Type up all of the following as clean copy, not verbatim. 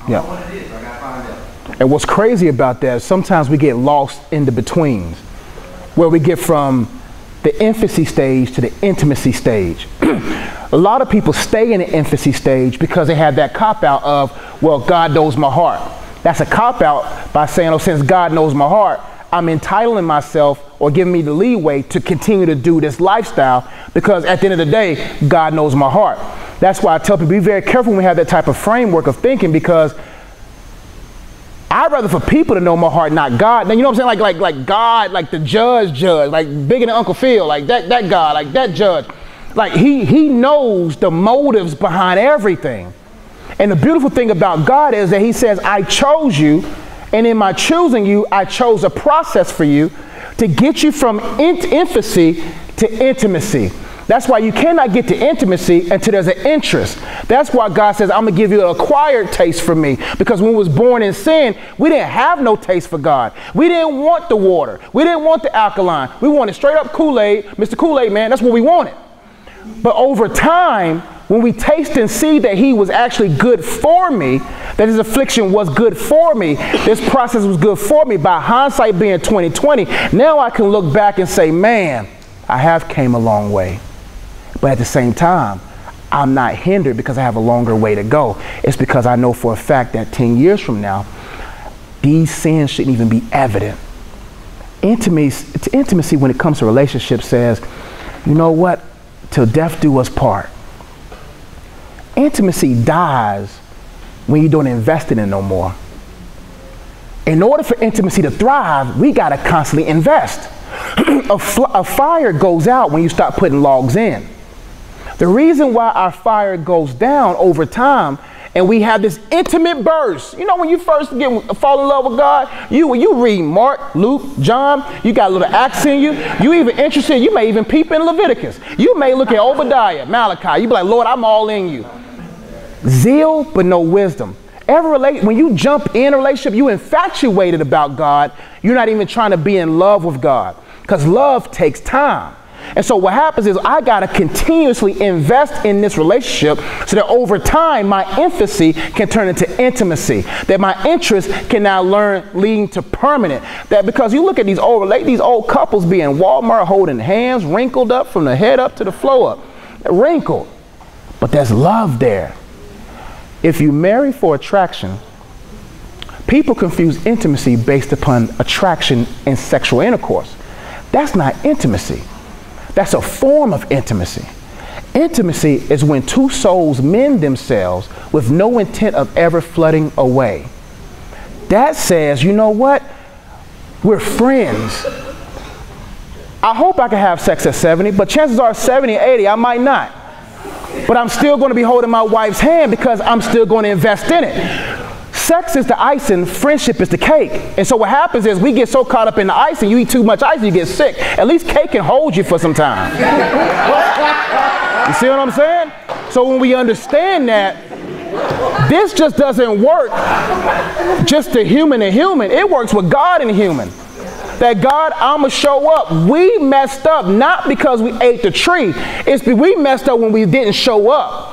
Yeah. What it is. I gotta find out. And what's crazy about that is sometimes we get lost in the betweens, where we get from the infancy stage to the intimacy stage. A lot of people stay in the infancy stage because they have that cop-out of, well, God knows my heart. That's a cop-out by saying, oh, since God knows my heart, I'm entitling myself or giving me the leeway to continue to do this lifestyle because at the end of the day, God knows my heart. That's why I tell people, be very careful when we have that type of framework of thinking, because I'd rather for people to know my heart, not God. Now, you know what I'm saying? Like God, like the judge, like bigger than Uncle Phil, like that God, like that judge. Like he knows the motives behind everything. And the beautiful thing about God is that he says, I chose you, and in my choosing you, I chose a process for you to get you from infancy to intimacy. That's why you cannot get to intimacy until there's an interest. That's why God says, I'm going to give you an acquired taste for me. Because when we was born in sin, we didn't have no taste for God. We didn't want the water. We didn't want the alkaline. We wanted straight up Kool-Aid. Mr. Kool-Aid man, that's what we wanted. But over time, when we taste and see that he was actually good for me, that his affliction was good for me, this process was good for me, by hindsight being 20/20, now I can look back and say, man, I have came a long way. But at the same time, I'm not hindered because I have a longer way to go. It's because I know for a fact that 10 years from now, these sins shouldn't even be evident. Intimacy when it comes to relationships says, you know what? Till death do us part. Intimacy dies when you don't invest in it no more. In order for intimacy to thrive, we got to constantly invest. A fire goes out when you stop putting logs in. The reason why our fire goes down over time and we have this intimate burst, you know, when you first fall in love with God, when you read Mark, Luke, John, you got a little Acts in you. You even interested, you may even peep in Leviticus. You may look at Obadiah, Malachi. You be like, Lord, I'm all in you. Zeal, but no wisdom. When you jump in a relationship, you infatuated about God. You're not even trying to be in love with God, because love takes time. And so what happens is I got to continuously invest in this relationship so that over time my infancy can turn into intimacy, that my interest can now lead to permanent. That because you look at these old couples be in Walmart holding hands, wrinkled up from the head up to the floor up, wrinkled, but there's love there. If you marry for attraction, people confuse intimacy based upon attraction and sexual intercourse. That's not intimacy. That's a form of intimacy. Intimacy is when two souls mend themselves with no intent of ever flooding away. That says, you know what? We're friends. I hope I can have sex at 70, but chances are 70, 80, I might not. But I'm still going to be holding my wife's hand because I'm still going to invest in it. Sex is the icing, friendship is the cake. And so what happens is we get so caught up in the icing, you eat too much ice, you get sick. At least cake can hold you for some time. You see what I'm saying? So when we understand that, this just doesn't work just to human and human. It works with God and human. That God, I'ma show up. We messed up not because we ate the tree. We messed up when we didn't show up.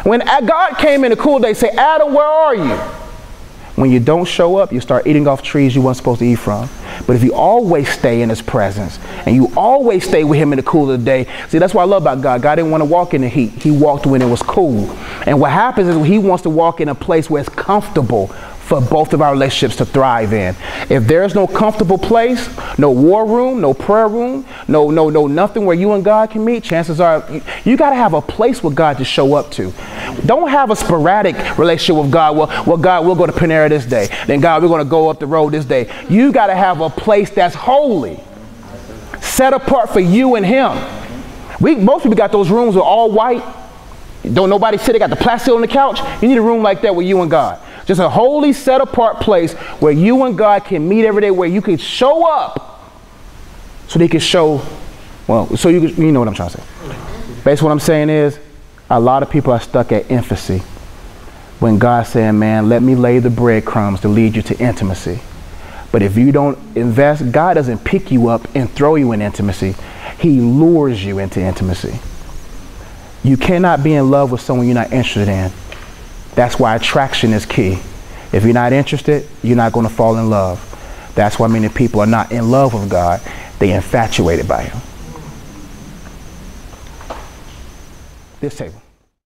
When God came in the cool day, say, Adam, where are you? When you don't show up, you start eating off trees you weren't supposed to eat from. But if you always stay in his presence and you always stay with him in the cool of the day, see, that's what I love about God. God didn't want to walk in the heat. He walked when it was cool. And what happens is he wants to walk in a place where it's comfortable for both of our relationships to thrive in. If there's no comfortable place, no war room, no prayer room, no nothing where you and God can meet, chances are you got to have a place with God to show up to. Don't have a sporadic relationship with God. Well, God, we'll go to Panera this day. Then God, we're going to go up the road this day. You got to have a place that's holy, set apart for you and him. Most people got those rooms with all white. Don't nobody sit. They got the plastic on the couch. You need a room like that with you and God. Just a holy, set apart place where you and God can meet every day, where you can show up so they can show, well, so you know what I'm trying to say. Basically what I'm saying is a lot of people are stuck at infancy when God's saying, man, let me lay the breadcrumbs to lead you to intimacy. But if you don't invest, God doesn't pick you up and throw you in intimacy. He lures you into intimacy. You cannot be in love with someone you're not interested in. That's why attraction is key. If you're not interested, you're not going to fall in love. That's why many people are not in love with God. They're infatuated by him. This table.